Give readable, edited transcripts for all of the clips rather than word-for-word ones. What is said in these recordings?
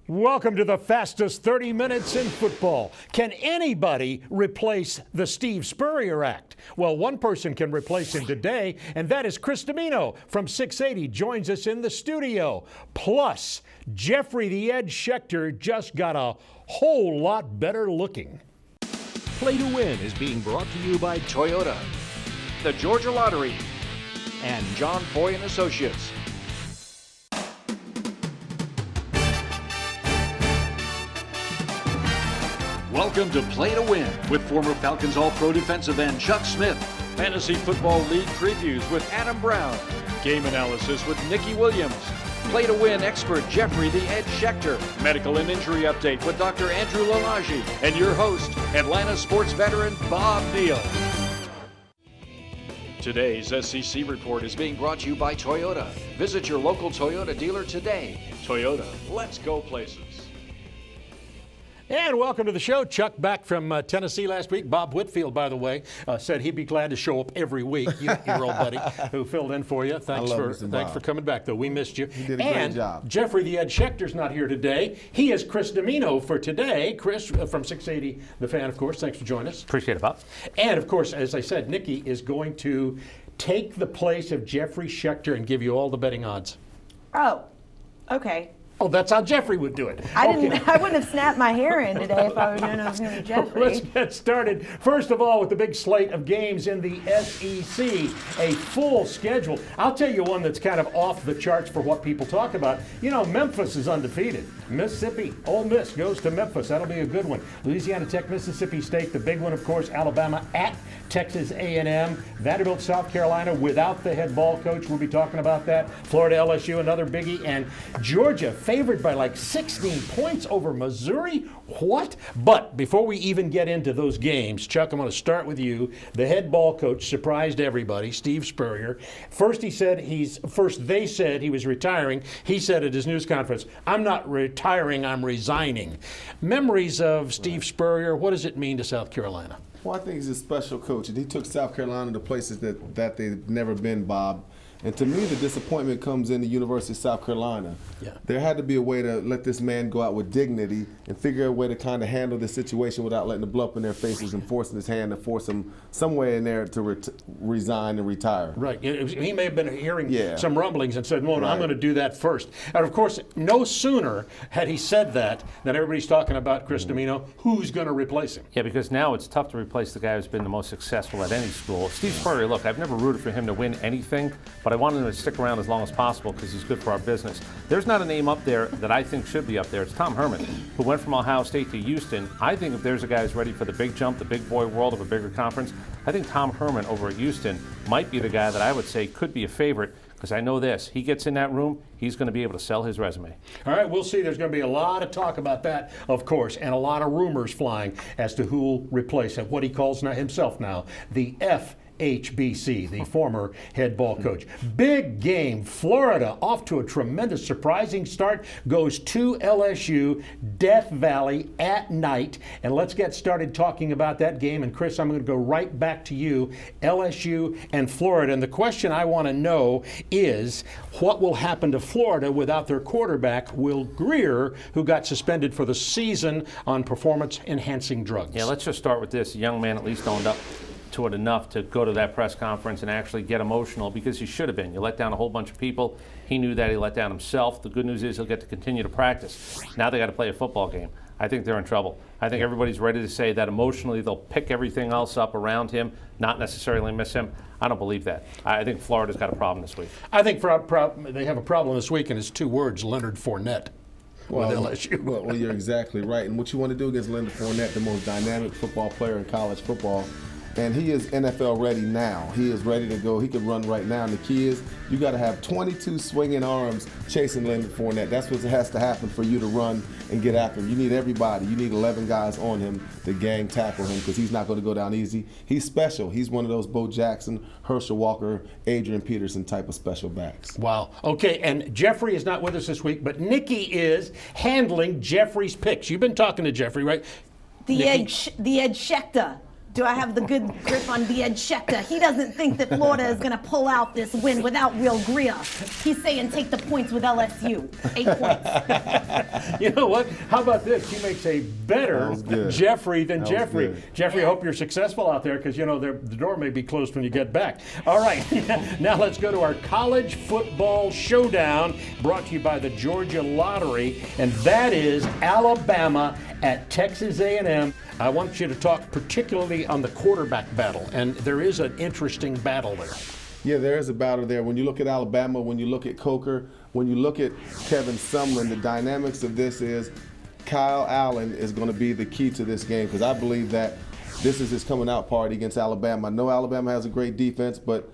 Welcome to the fastest 30 minutes in football. Can anybody replace the Steve Spurrier Act? Well, one person can replace him today, and that is Chris Dimino from 680 joins us in the studio. Plus, Jeffrey the Ed Schechter just got a whole lot better looking. Play to Win is being brought to you by Toyota, the Georgia Lottery, and John Foy and Associates. Welcome to Play to Win with former Falcons All-Pro defensive end Chuck Smith, Fantasy Football League previews with Adam Brown, game analysis with Nikki Williams, Play to Win expert Jeffrey the Ed Schechter, medical and injury update with Dr. Andrew Lalage, and your host, Atlanta sports veteran Bob Neal. Today's SEC report is being brought to you by Toyota. Visit your local Toyota dealer today. Toyota, let's go places. And welcome to the show. Chuck back from Tennessee last week. Bob Whitfield, by the way, said he'd be glad to show up every week. Your old buddy who filled in for you. Thanks for coming back, though. We missed you. You did a great job. Jeffrey the Ed Schechter's not here today. He is Chris Dimino for today. Chris from 680, The Fan, of course. Thanks for joining us. Appreciate it, Bob. And, of course, as I said, Nikki is going to take the place of Jeffrey Schechter and give you all the betting odds. Oh, okay. Oh, that's how Jeffrey would do it. I wouldn't have snapped my hair in today if I was known I was going to be Jeffrey. Let's get started. First of all, with the big slate of games in the SEC, a full schedule. I'll tell you one that's kind of off the charts for what people talk about. You know, Memphis is undefeated. Mississippi, Ole Miss goes to Memphis. That'll be a good one. Louisiana Tech, Mississippi State. The big one, of course, Alabama at Texas A&M. Vanderbilt, South Carolina without the head ball coach. We'll be talking about that. Florida, LSU, another biggie. And Georgia, favored by like 16 points over Missouri. What? But before we even get into those games, Chuck, I'm going to start with you. The head ball coach surprised everybody, Steve Spurrier. First they said he was retiring. He said at his news conference, "I'm not retiring, I'm resigning." Memories of Steve Spurrier, what does it mean to South Carolina? Well, I think he's a special coach, and he took South Carolina to places that they've never been, Bob. And to me, the disappointment comes in the University of South Carolina. Yeah. There had to be a way to let this man go out with dignity and figure out a way to kind of handle the situation without letting the blood up in their faces and forcing his hand and force him somewhere in there to resign and retire. Right. He may have been hearing some rumblings and said, no, I'm going to do that first. And, of course, no sooner had he said that than everybody's talking about Chris Dimino, who's going to replace him. Yeah, because now it's tough to replace the guy who's been the most successful at any school. Steve Spurrier, look, I've never rooted for him to win anything, but I wanted him to stick around as long as possible because he's good for our business. There's not a name up there that I think should be up there. It's Tom Herman, who went from Ohio State to Houston. I think if there's a guy who's ready for the big jump, the big boy world of a bigger conference, I think Tom Herman over at Houston might be the guy that I would say could be a favorite, because I know this. He gets in that room, he's going to be able to sell his resume. All right, we'll see. There's going to be a lot of talk about that, of course, and a lot of rumors flying as to who will replace him, what he calls himself now, the HBC, the former head ball coach. Big game. Florida off to a tremendous, surprising start. Goes to LSU, Death Valley at night. And let's get started talking about that game. And Chris, I'm going to go right back to you. LSU and Florida. And the question I want to know is what will happen to Florida without their quarterback, Will Grier, who got suspended for the season on performance-enhancing drugs? Yeah, let's just start with this. The young man at least owned up to it enough to go to that press conference and actually get emotional, because he should have been. You let down a whole bunch of people. He knew that. He let down himself. The good news is he'll get to continue to practice. Now they got to play a football game. I think they're in trouble. I think everybody's ready to say that emotionally they'll pick everything else up around him, not necessarily miss him. I don't believe that. I think Florida's got a problem this week. I think they have a problem this week, and it's two words: Leonard Fournette. Well, LSU. well, you're exactly right. And what you want to do against Leonard Fournette, the most dynamic football player in college football, and he is NFL ready now. He is ready to go. He could run right now. And the key is you got to have 22 swinging arms chasing Leonard Fournette. That's what has to happen for you to run and get after him. You need everybody. You need 11 guys on him to gang tackle him, because he's not going to go down easy. He's special. He's one of those Bo Jackson, Herschel Walker, Adrian Peterson type of special backs. Wow. Okay, and Jeffrey is not with us this week, but Nikki is handling Jeffrey's picks. You've been talking to Jeffrey, right? The Ed Schechter. Do I have the good grip on the Ed Schecter? He doesn't think that Florida is going to pull out this win without Will Greer. He's saying take the points with LSU. 8 points. You know what? How about this? He makes a better Jeffrey than Jeffrey. Good. Jeffrey, I hope you're successful out there because, you know, the door may be closed when you get back. All right. Now let's go to our college football showdown brought to you by the Georgia Lottery, and that is Alabama at Texas A&M. I want you to talk particularly on the quarterback battle, and there is an interesting battle there. Yeah, there is a battle there. When you look at Alabama, when you look at Coker, when you look at Kevin Sumlin, the dynamics of this is Kyle Allen is going to be the key to this game because I believe that this is his coming out party against Alabama. I know Alabama has a great defense, but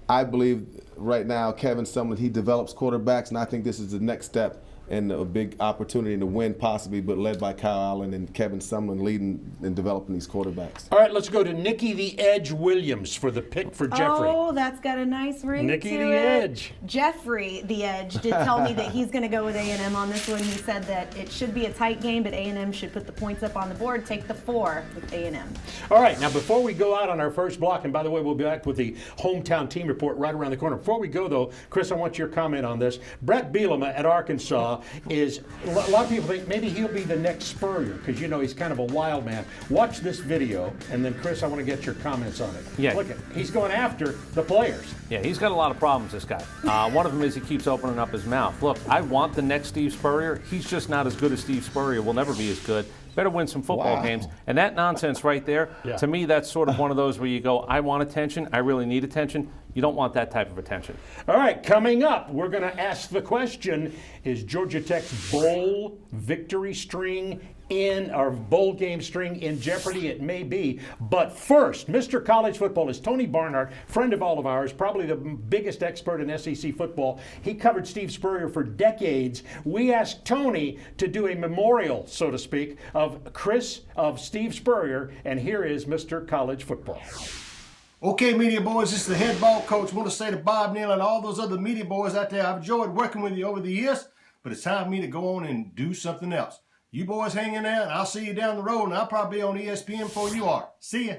I believe right now Kevin Sumlin, he develops quarterbacks, and I think this is the next step and a big opportunity to win possibly, but led by Kyle Allen and Kevin Sumlin leading and developing these quarterbacks. All right, let's go to Nikki the Edge Williams for the pick for Jeffrey. Oh, that's got a nice ring Nikki to the it. Edge. Jeffrey the Edge did tell me that he's going to go with A&M on this one. He said that it should be a tight game, but A&M should put the points up on the board. Take the 4 with A&M. All right, now before we go out on our first block, and by the way, we'll be back with the hometown team report right around the corner. Before we go, though, Chris, I want your comment on this. Brett Bielema at Arkansas is, a lot of people think maybe he'll be the next Spurrier because, you know, he's kind of a wild man. Watch this video, and then, Chris, I want to get your comments on it. Yeah. Look, he's going after the players. Yeah, he's got a lot of problems, this guy. One of them is he keeps opening up his mouth. Look, I want the next Steve Spurrier. He's just not as good as Steve Spurrier. Will never be as good. Better win some football games. And that nonsense right there, to me, that's sort of one of those where you go, I want attention. I really need attention. You don't want that type of attention. All right, coming up, we're going to ask the question, is Georgia Tech's bowl victory string our bowl game string in jeopardy? It may be. But first, Mr. College Football is Tony Barnhart, friend of all of ours, probably the biggest expert in SEC football. He covered Steve Spurrier for decades. We asked Tony to do a memorial, so to speak, of Steve Spurrier, and here is Mr. College Football. Okay, media boys, this is the head ball coach. I want to say to Bob Neal and all those other media boys out there, I've enjoyed working with you over the years, but it's time for me to go on and do something else. You boys hang in there, and I'll see you down the road, and I'll probably be on ESPN before you are. See ya.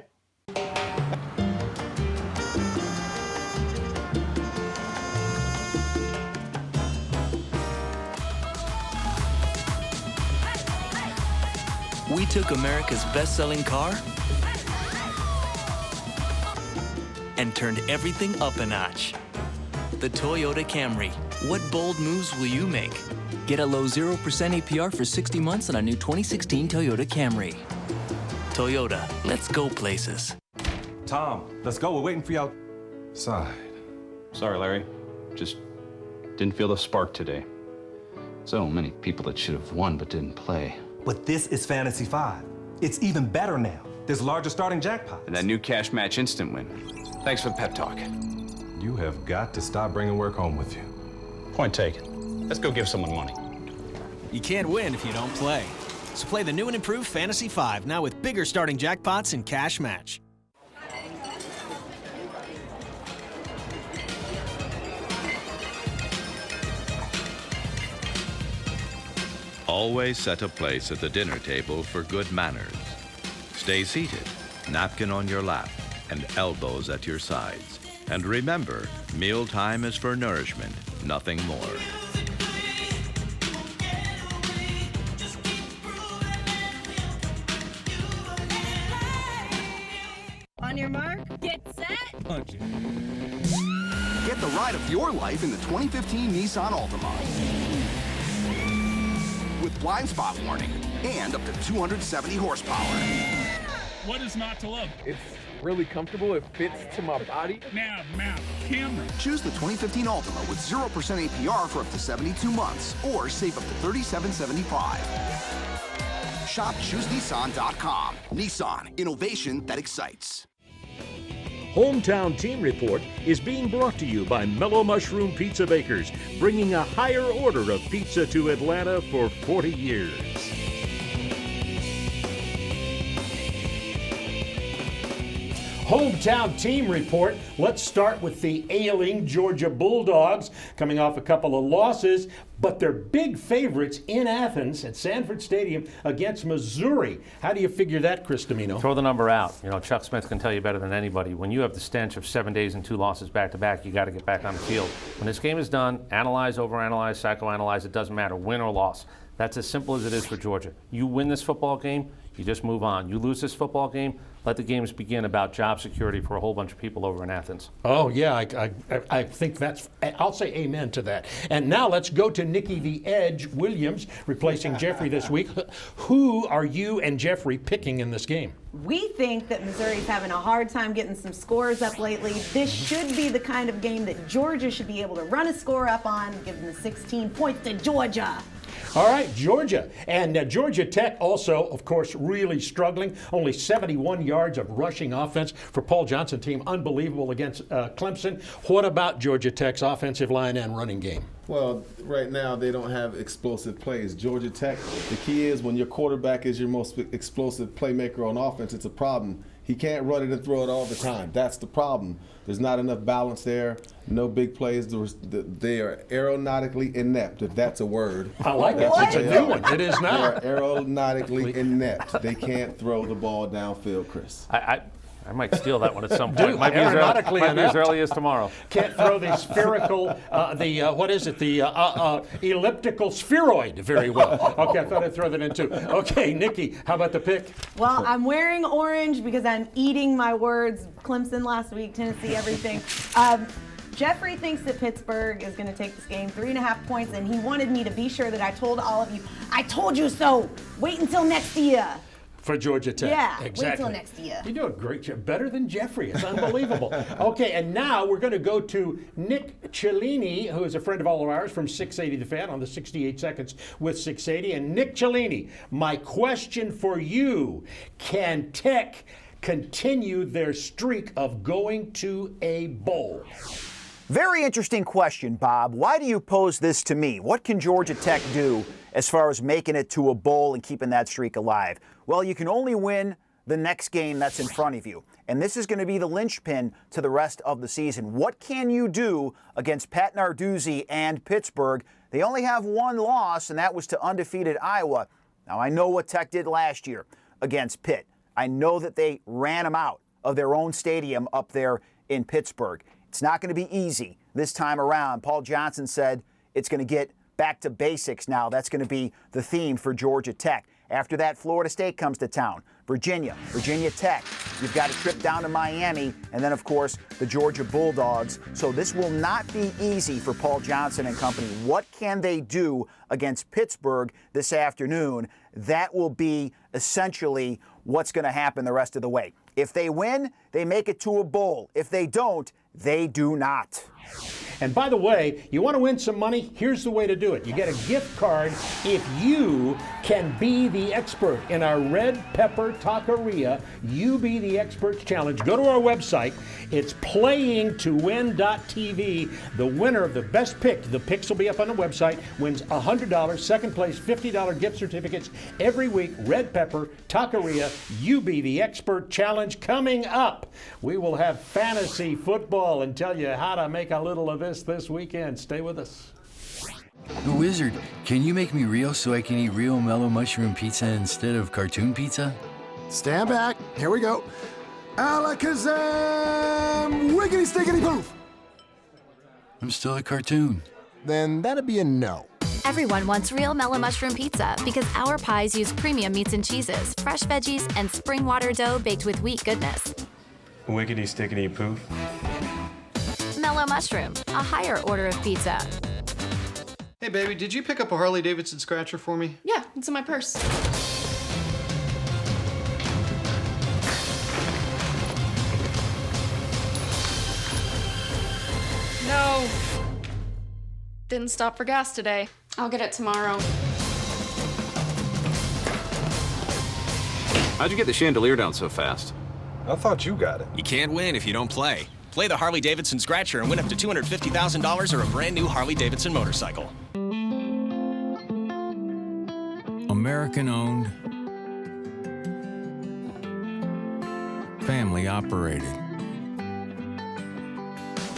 We took America's best-selling car and turned everything up a notch. The Toyota Camry. What bold moves will you make? Get a low 0% APR for 60 months on a new 2016 Toyota Camry. Toyota, let's go places. Tom, let's go. We're waiting for you outside. Sorry, Larry. Just didn't feel the spark today. So many people that should have won but didn't play. But this is Fantasy 5. It's even better now. There's larger starting jackpots. And that new cash match instant win. Thanks for the pep talk. You have got to stop bringing work home with you. Point taken. Let's go give someone money. You can't win if you don't play. So play the new and improved Fantasy 5, now with bigger starting jackpots and cash match. Always set a place at the dinner table for good manners. Stay seated, napkin on your lap, and elbows at your sides. And remember, mealtime is for nourishment, nothing more. On your mark, get set, Punch it. Get the ride of your life in the 2015 Nissan Altima. With blind spot warning and up to 270 horsepower. What is not to love? It's really comfortable. It fits to my body. Nav, map, camera. Choose the 2015 Altima with 0% APR for up to 72 months or save up to $37.75. Shop ChooseNissan.com. Nissan, innovation that excites. Hometown Team Report is being brought to you by Mellow Mushroom Pizza Bakers, bringing a higher order of pizza to Atlanta for 40 years. Hometown team report. Let's start with the ailing Georgia Bulldogs, coming off a couple of losses, but they're big favorites in Athens at Sanford Stadium against Missouri. How do you figure that, Chris Domino? Throw the number out. You know, Chuck Smith can tell you better than anybody. When you have the stench of 7 days and 2 losses back-to-back, you got to get back on the field. When this game is done, analyze, overanalyze, psychoanalyze, it doesn't matter, win or loss. That's as simple as it is for Georgia. You win this football game, you just move on. You lose this football game, let the games begin about job security for a whole bunch of people over in Athens. Oh, yeah, I think I'll say amen to that. And now let's go to Nikki the Edge Williams, replacing Jeffrey this week. Who are you and Jeffrey picking in this game? We think that Missouri's having a hard time getting some scores up lately. This should be the kind of game that Georgia should be able to run a score up on, give them the 16 points to Georgia. All right, Georgia. And Georgia Tech also, of course, really struggling. Only 71 yards of rushing offense for Paul Johnson team. Unbelievable against Clemson. What about Georgia Tech's offensive line and running game? Well, right now they don't have explosive plays. Georgia Tech, the key is when your quarterback is your most explosive playmaker on offense, it's a problem. He can't run it and throw it all the time. That's the problem. There's not enough balance there. No big plays. They are aeronautically inept, if that's a word. I like it. It's a new one. It is now. They are aeronautically inept. They can't throw the ball downfield, Chris. I might steal that one at some point. Might be as early as tomorrow. Can't throw the spherical, the elliptical spheroid very well. Okay, I thought I'd throw that in too. Okay, Nikki, how about the pick? Well, I'm wearing orange because I'm eating my words. Clemson last week, Tennessee, everything. Jeffrey thinks that Pittsburgh is going to take this game 3.5 points, and he wanted me to be sure that I told all of you, I told you so. Wait until next year. For Georgia Tech. Yeah, exactly. Wait till next year. You do a great job. Better than Jeffrey. It's unbelievable. Okay, and now we're going to go to Nick Cellini, who is a friend of all of ours from 680 The Fan on the 68 Seconds with 680. And Nick Cellini, my question for you, can Tech continue their streak of going to a bowl? Very interesting question, Bob. Why do you pose this to me? What can Georgia Tech do as far as making it to a bowl and keeping that streak alive? Well, you can only win the next game that's in front of you. And this is going to be the linchpin to the rest of the season. What can you do against Pat Narduzzi and Pittsburgh? They only have one loss, and that was to undefeated Iowa. Now, I know what Tech did last year against Pitt. I know that they ran them out of their own stadium up there in Pittsburgh. It's not going to be easy this time around. Paul Johnson said it's going to get back to basics now. That's going to be the theme for Georgia Tech. After that, Florida State comes to town. Virginia Tech. You've got a trip down to Miami, and then, of course, the Georgia Bulldogs. So this will not be easy for Paul Johnson and company. What can they do against Pittsburgh this afternoon? That will be essentially what's going to happen the rest of the way. If they win, they make it to a bowl. If they don't, they do not. And by the way, you want to win some money? Here's the way to do it. You get a gift card if you can be the expert in our Red Pepper Taqueria You Be the Expert Challenge. Go to our website. It's playingtowin.tv. The winner of the best pick, the picks will be up on the website, wins $100, second place $50 gift certificates every week. Red Pepper Taqueria You Be the Expert Challenge coming up. We will have fantasy football and tell you how to make a little of this weekend. Stay with us. The Wizard, can you make me real so I can eat real mellow mushroom pizza instead of cartoon pizza? Stand back. Here we go. Alakazam! Wiggity stickity poof! I'm still a cartoon. Then that'd be a no. Everyone wants real mellow mushroom pizza because our pies use premium meats and cheeses, fresh veggies, and spring water dough baked with wheat goodness. Wiggity stickity poof. Mellow mushroom, a higher order of pizza. Hey baby, did you pick up a Harley Davidson scratcher for me? Yeah, it's in my purse. No. Didn't stop for gas today. I'll get it tomorrow. How'd you get the chandelier down so fast? I thought you got it. You can't win if you don't play. Play the Harley-Davidson Scratcher and win up to $250,000 or a brand new Harley-Davidson motorcycle. American-owned, family-operated.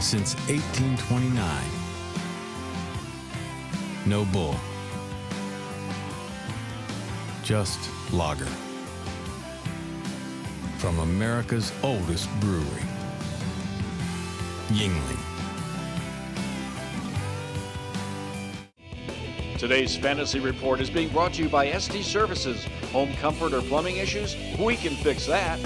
since 1829. No bull. Just lager. From America's oldest brewery, Yingling. Today's Fantasy Report is being brought to you by ST Services. Home comfort or plumbing issues? We can fix that.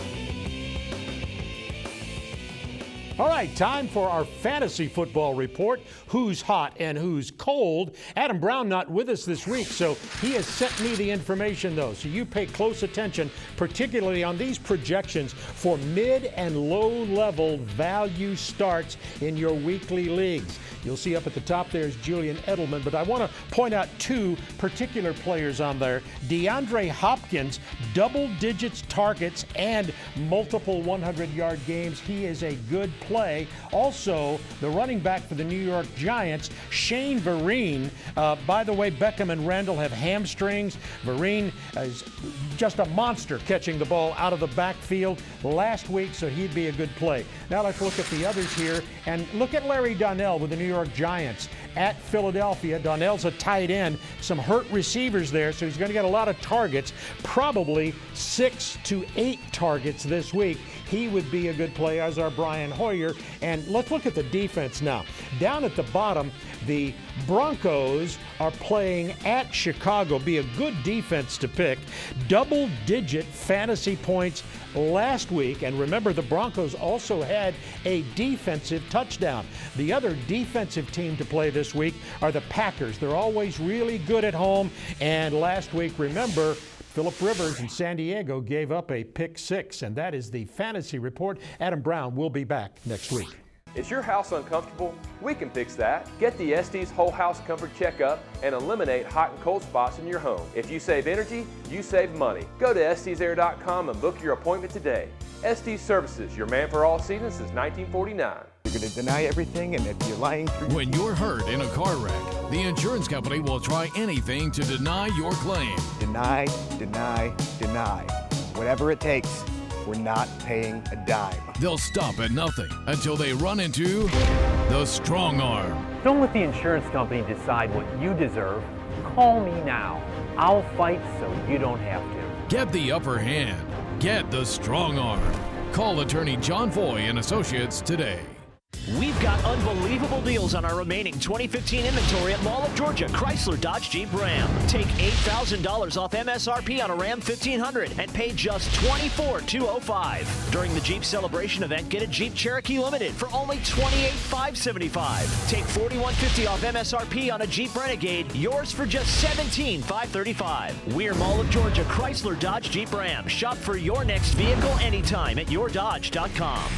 All right, time for our fantasy football report. Who's hot and who's cold? Adam Brown not with us this week, so he has sent me the information, though. So you pay close attention, particularly on these projections for mid and low-level value starts in your weekly leagues. You'll see up at the top there is Julian Edelman, but I want to point out two particular players on there. DeAndre Hopkins, double digits targets and multiple 100-yard games. He is a good play. Also, the running back for the New York Giants, Shane Vereen. By the way, Beckham and Randall have hamstrings. Vereen is just a monster catching the ball out of the backfield last week, so he'd be a good play. Now let's look at the others here, and look at Larry Donnell with the New York Giants at Philadelphia. Donnell's a tight end, some hurt receivers there, so he's going to get a lot of targets, probably 6 to 8 targets this week. He would be a good play, as are Brian Hoyer. And let's look at the defense now. Down at the bottom, the Broncos are playing at Chicago. Be a good defense to pick. Double-digit fantasy points last week. And remember, the Broncos also had a defensive touchdown. The other defensive team to play this week are the Packers. They're always really good at home. And last week, remember, Phillip Rivers in San Diego gave up a pick 6, and that is the fantasy report. Adam Brown will be back next week. Is your house uncomfortable? We can fix that. Get the Estes Whole House Comfort Checkup and eliminate hot and cold spots in your home. If you save energy, you save money. Go to EstesAir.com and book your appointment today. Estes Services, your man for all seasons since 1949. You're going to deny everything, and if you're lying through... When you're hurt in a car wreck, the insurance company will try anything to deny your claim. Deny, deny, deny. Whatever it takes, we're not paying a dime. They'll stop at nothing until they run into the strong arm. Don't let the insurance company decide what you deserve. Call me now. I'll fight so you don't have to. Get the upper hand. Get the strong arm. Call attorney John Foy and Associates today. We've got unbelievable deals on our remaining 2015 inventory at Mall of Georgia, Chrysler, Dodge, Jeep, Ram. Take $8,000 off MSRP on a Ram 1500 and pay just $24,205. During the Jeep Celebration event, get a Jeep Cherokee Limited for only $28,575. Take $4,150 off MSRP on a Jeep Renegade, yours for just $17,535. We're Mall of Georgia, Chrysler, Dodge, Jeep, Ram. Shop for your next vehicle anytime at yourdodge.com.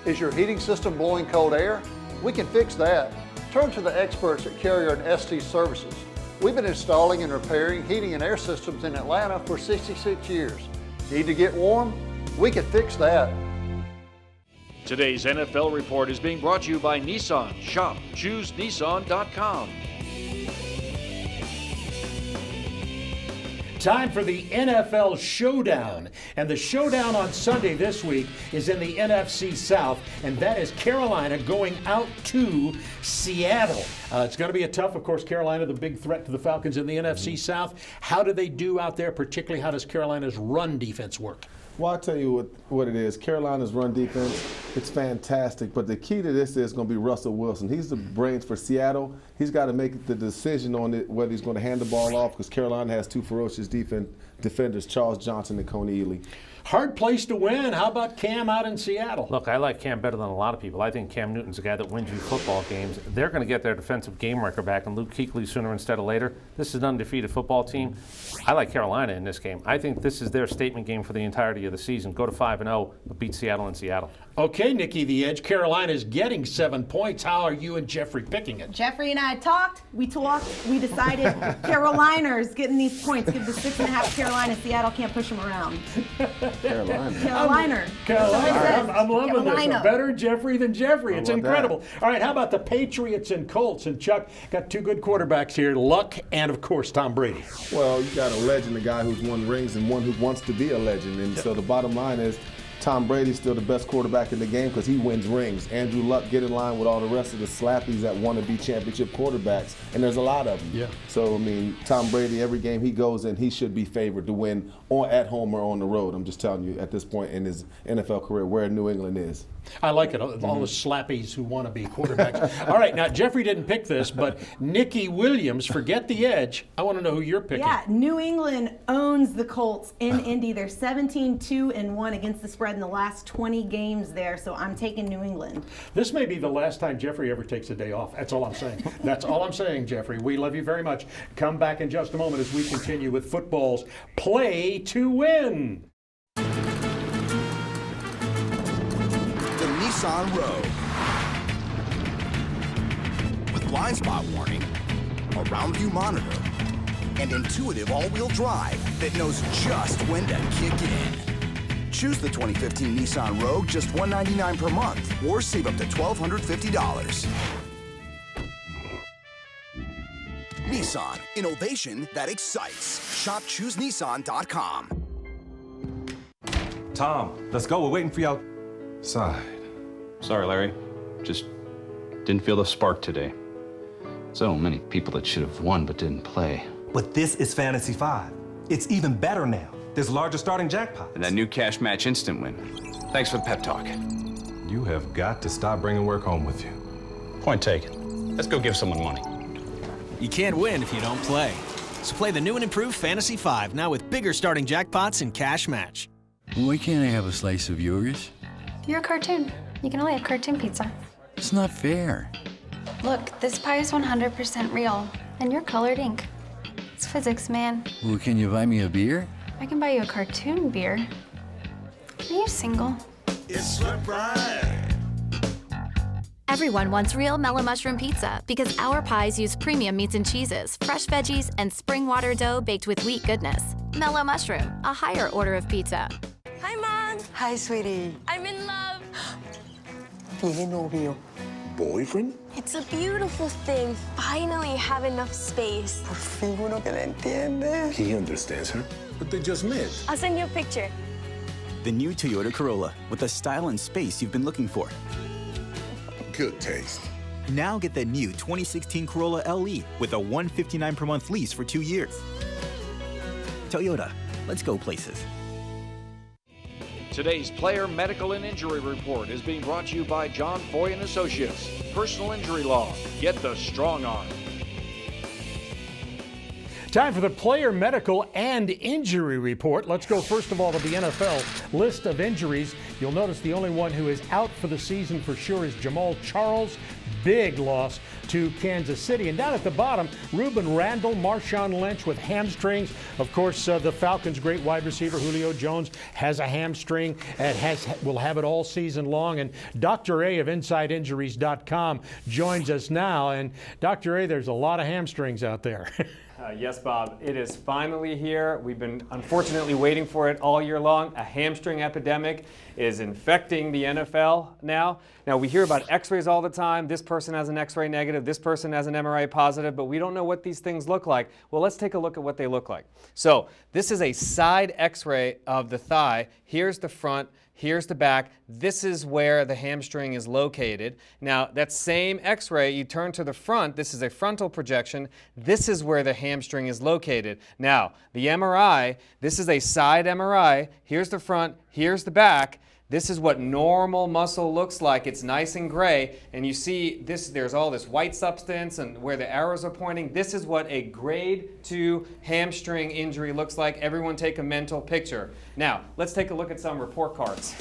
Is your heating system blowing cold air? We can fix that. Turn to the experts at Carrier and Estes Services. We've been installing and repairing heating and air systems in Atlanta for 66 years. Need to get warm? We can fix that. Today's NFL report is being brought to you by Nissan. Shop ChooseNissan.com. Time for the NFL Showdown. And the showdown on Sunday this week is in the NFC South, and that is Carolina going out to Seattle. It's going to be a tough, of course, Carolina, the big threat to the Falcons in the NFC South. How do they do out there? Particularly, how does Carolina's run defense work? Well, I'll tell you what it is. Carolina's run defense, it's fantastic. But the key to this is going to be Russell Wilson. He's the brains for Seattle. He's got to make the decision on it, whether he's going to hand the ball off, because Carolina has two ferocious defenders, Charles Johnson and Coney Ealy. Hard place to win. How about Cam out in Seattle? Look, I like Cam better than a lot of people. I think Cam Newton's a guy that wins you football games. They're going to get their defensive game record back, and Luke Kuechly sooner instead of later. This is an undefeated football team. I like Carolina in this game. I think this is their statement game for the entirety of the season. Go to 5-0, but beat Seattle in Seattle. Okay, Nikki the Edge. Carolina's getting 7 points. How are you and Jeffrey picking it? Jeffrey and I talked. We decided Carolina's getting these points. Give the 6.5 Carolina. Seattle can't push them around. Carolina. I'm loving this. Better Jeffrey than Jeffrey. It's incredible. That? All right, how about the Patriots and Colts? And Chuck got two good quarterbacks here, Luck and, of course, Tom Brady. Well, you got a legend, a guy who's won rings, and one who wants to be a legend. And so the bottom line is, Tom Brady's still the best quarterback in the game because he wins rings. Andrew Luck get in line with all the rest of the slappies that want to be championship quarterbacks, and there's a lot of them. Yeah. So, I mean, Tom Brady, every game he goes in, he should be favored to win at home or on the road. I'm just telling you, at this point in his NFL career, where New England is. I like it, all the slappies who want to be quarterbacks. All right, now Jeffrey didn't pick this, but Nikki Williams, forget the edge. I want to know who you're picking. Yeah, New England owns the Colts in Indy. They're 17-2-1 against the spread in the last 20 games there, so I'm taking New England. This may be the last time Jeffrey ever takes a day off. That's all I'm saying. That's all I'm saying, Jeffrey. We love you very much. Come back in just a moment as we continue with football's Play to Win. Nissan Rogue. With blind spot warning, a round view monitor, and intuitive all-wheel drive that knows just when to kick in. Choose the 2015 Nissan Rogue just $199 per month or save up to $1,250. Nissan, innovation that excites. Shop ChooseNissan.com. Tom, let's go. We're waiting for you outside. Sorry, Larry. Just didn't feel the spark today. So many people that should have won but didn't play. But this is Fantasy 5. It's even better now. There's larger starting jackpots. And that new cash match instant win. Thanks for the pep talk. You have got to stop bringing work home with you. Point taken. Let's go give someone money. You can't win if you don't play. So play the new and improved Fantasy 5, now with bigger starting jackpots and cash match. Why can't I have a slice of yours? You're a cartoon. You can only have cartoon pizza. It's not fair. Look, this pie is 100% real, and you're colored ink. It's physics, man. Well, can you buy me a beer? I can buy you a cartoon beer. Are you single? It's right. Everyone wants real mellow mushroom pizza because our pies use premium meats and cheeses, fresh veggies, and spring water dough baked with wheat goodness. Mellow mushroom, a higher order of pizza. Hi, Mom. Hi, sweetie. I'm in love. ¿Tiene novio? Boyfriend? It's a beautiful thing. Finally have enough space. Por fin uno que la entiende. He understands her, but they just met. I'll send you a picture. The new Toyota Corolla with the style and space you've been looking for. Good taste. Now get the new 2016 Corolla LE with a $159 per month lease for 2 years. Toyota, let's go places. Today's Player Medical and Injury Report is being brought to you by John Foy and Associates. Personal injury law. Get the strong arm. Time for the Player Medical and Injury Report. Let's go first of all to the NFL list of injuries. You'll notice the only one who is out for the season for sure is Jamal Charles. Big loss to Kansas City. And down at the bottom, Ruben Randall, Marshawn Lynch with hamstrings. Of course, the Falcons' great wide receiver Julio Jones has a hamstring and will have it all season long. And Dr. A of InsideInjuries.com joins us now. And Dr. A, there's a lot of hamstrings out there. Yes, Bob. It is finally here. We've been unfortunately waiting for it all year long. A hamstring epidemic is infecting the NFL now. Now, we hear about x-rays all the time. This person has an x-ray negative. This person has an MRI positive, but we don't know what these things look like. Well, let's take a look at what they look like. So this is a side x-ray of the thigh. Here's the front. Here's the back. This is where the hamstring is located. Now, that same x-ray, you turn to the front. This is a frontal projection. This is where the hamstring is located. Now, the MRI, this is a side MRI. Here's the front. Here's the back. This is what normal muscle looks like. It's nice and gray, and you see this. There's all this white substance and where the arrows are pointing. This is what a grade 2 hamstring injury looks like. Everyone take a mental picture. Now, let's take a look at some report cards.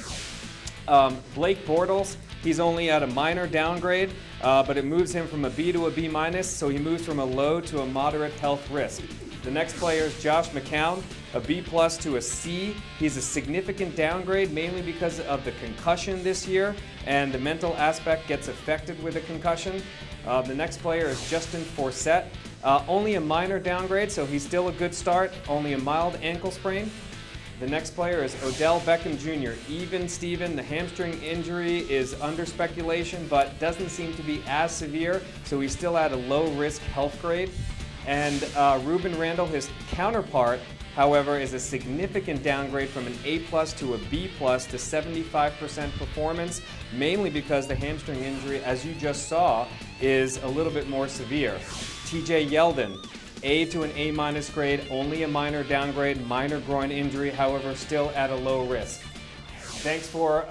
Blake Bortles, he's only at a minor downgrade, but it moves him from a B to a B minus, so he moves from a low to a moderate health risk. The next player is Josh McCown, a B plus to a C. He's a significant downgrade, mainly because of the concussion this year, and the mental aspect gets affected with a concussion. The next player is Justin Forsett, only a minor downgrade, so he's still a good start, only a mild ankle sprain. The next player is Odell Beckham Jr. Even Steven, the hamstring injury is under speculation, but doesn't seem to be as severe, so he's still at a low risk health grade. And Ruben Randall, his counterpart, however, is a significant downgrade from an A+ to a B+ to 75% performance, mainly because the hamstring injury, as you just saw, is a little bit more severe. TJ Yeldon, A to an A- grade, only a minor downgrade, minor groin injury, however, still at a low risk. Thanks for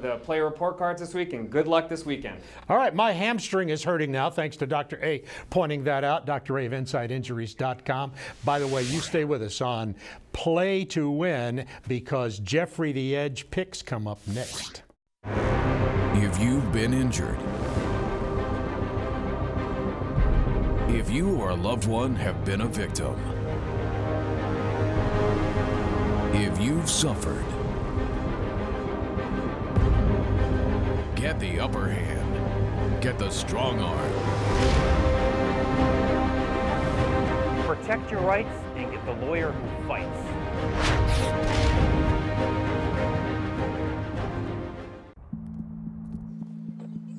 the player report cards this week, and good luck this weekend. All right, my hamstring is hurting now, thanks to Dr. A pointing that out, Dr. A of InsideInjuries.com. By the way, you stay with us on Play to Win, because Jeffrey the Edge picks come up next. If you've been injured, if you or a loved one have been a victim, if you've suffered, get the upper hand. Get the strong arm. Protect your rights and get the lawyer who fights.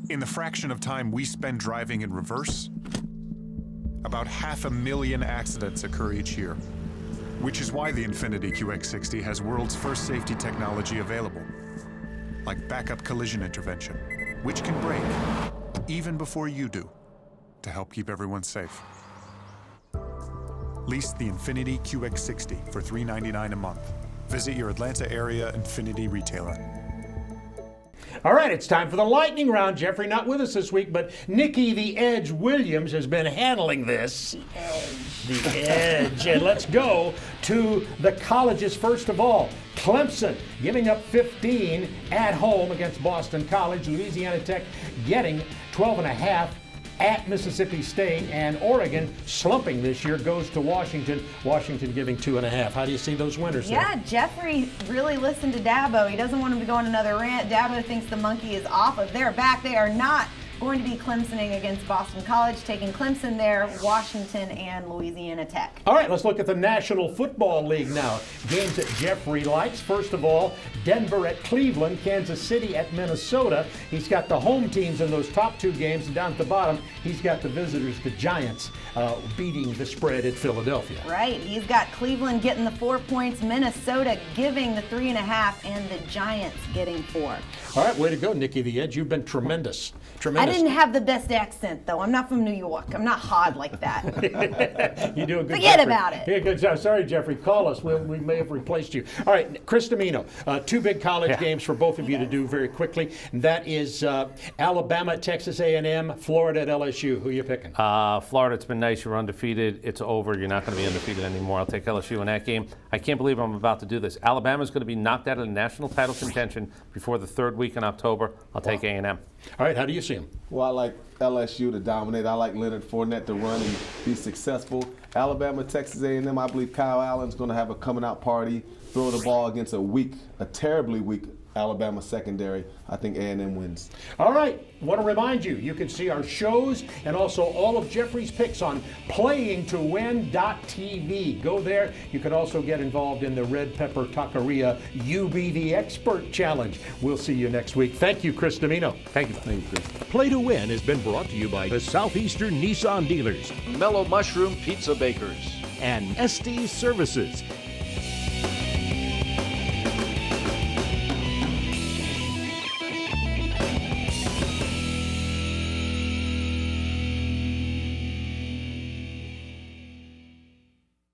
In the fraction of time we spend driving in reverse, about 500,000 accidents occur each year, which is why the Infiniti QX60 has world's first safety technology available, like backup collision intervention, which can brake even before you do, to help keep everyone safe. Lease the Infiniti QX60 for $399 a month. Visit your Atlanta area Infiniti retailer. All right, it's time for the lightning round. Jeffrey not with us this week, but Nikki the Edge Williams has been handling this. The Edge. And let's go to the colleges first of all. Clemson giving up 15 at home against Boston College. Louisiana Tech getting 12.5 at Mississippi State, and Oregon slumping this year goes to Washington. Washington giving 2.5. How do you see those winners there? Yeah, Jeffrey really listened to Dabo. He doesn't want him to go on another rant. Dabo thinks the monkey is off of their back. They are not going to be Clemsoning against Boston College, taking Clemson there, Washington, and Louisiana Tech. All right, let's look at the National Football League now. Games that Jeffrey likes. First of all, Denver at Cleveland, Kansas City at Minnesota. He's got the home teams in those top two games, and down at the bottom, he's got the visitors, the Giants, beating the spread at Philadelphia. Right, he's got Cleveland getting the 4 points, Minnesota giving the 3.5, and the Giants getting 4. All right, way to go, Nikki the Edge. You've been tremendous. I didn't have the best accent, though. I'm not from New York. I'm not hard like that. You do a good job. Forget about it. Yeah, good job. Sorry, Jeffrey. Call us. We may have replaced you. All right, Chris Domino. Two big college games for both of you to do very quickly. And that is Alabama at Texas A&M, Florida at LSU. Who are you picking? Florida, it's been nice. You're undefeated. It's over. You're not going to be undefeated anymore. I'll take LSU in that game. I can't believe I'm about to do this. Alabama's going to be knocked out of the national title contention before the third week in October. I'll take A&M. All right, how do you see him? Well, I like LSU to dominate. I like Leonard Fournette to run and be successful. Alabama, Texas A&M, I believe Kyle Allen's going to have a coming out party, throw the ball against a terribly weak Alabama secondary. I think A&M wins. All right, want to remind you, you can see our shows and also all of Jeffrey's picks on playingtowin.tv. Go there. You can also get involved in the Red Pepper Taqueria You Be the Expert Challenge. We'll see you next week. Thank you, Chris Domino. Thank you. Thank you, Chris. Play to Win has been brought to you by the Southeastern Nissan dealers, Mellow Mushroom Pizza Bakers, and SD Services.